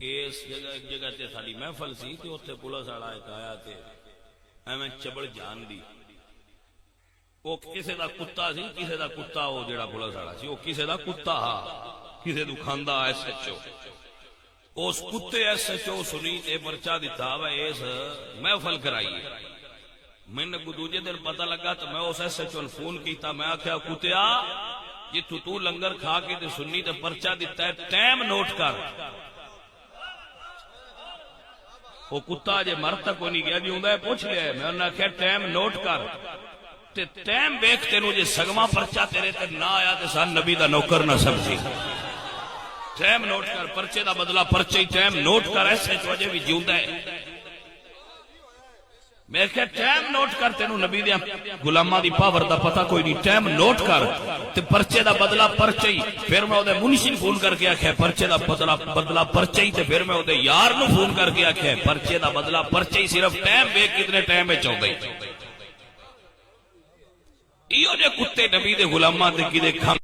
इस जगह एक जगह ते साडी महफल सी ते उत्थे पुलिस वाला एक आया ते एवें चबड़ जान दी वो किसे दा कुत्ता सी, किसे दा कुत्ता वो जेड़ा पुलिस वाला सी वो किसे दा कुत्ता हा, किसे दू खांदा SHO। उस कुत्ते SHO सुनी ते पर्चा दिता वा इस महफल कराई। मैंने दूजे दिन पता लगा तो मैं उस SHO ने फोन किया, मैं आख्या कुत्तिया जिथू तू लंगर खा के ते सुन्नी ते पर्चा दिता है टाइम नोट कर। वो कुत्ता जे मर तक को नहीं गया जी उन्हें पूछ लिया। मैं उन्हें आख्या टाइम नोट कर ते टाइम वेख तेनू जे सगमा पर्चा तेरे ते ना आया ते सन नबी दा नौकर ना समझी। टाइम नोट कर, पर्चे दा बदला पर्चे ही, टाइम नोट कर। SHO अजे भी जिंदा है। मैं क्या टाइम नोट कर, तेनू नबी दे गुलामा दी पावर दा पता कोई नहीं। टाइम नोट कर ते पर्चे दा बदला पर्चे ही। फिर मैं ओदे मुंशी फोन करके आख्या पर्चे दा बदला पर्चे ही। ते फिर मैं ओदे यार नू फोन करके आख्या पर्चे दा बदला पर्चे ही। सिर्फ टाइम वेख कितने टाइम में चाहता ही। इहो जे कुत्ते नबी दे गुलामा ते किदे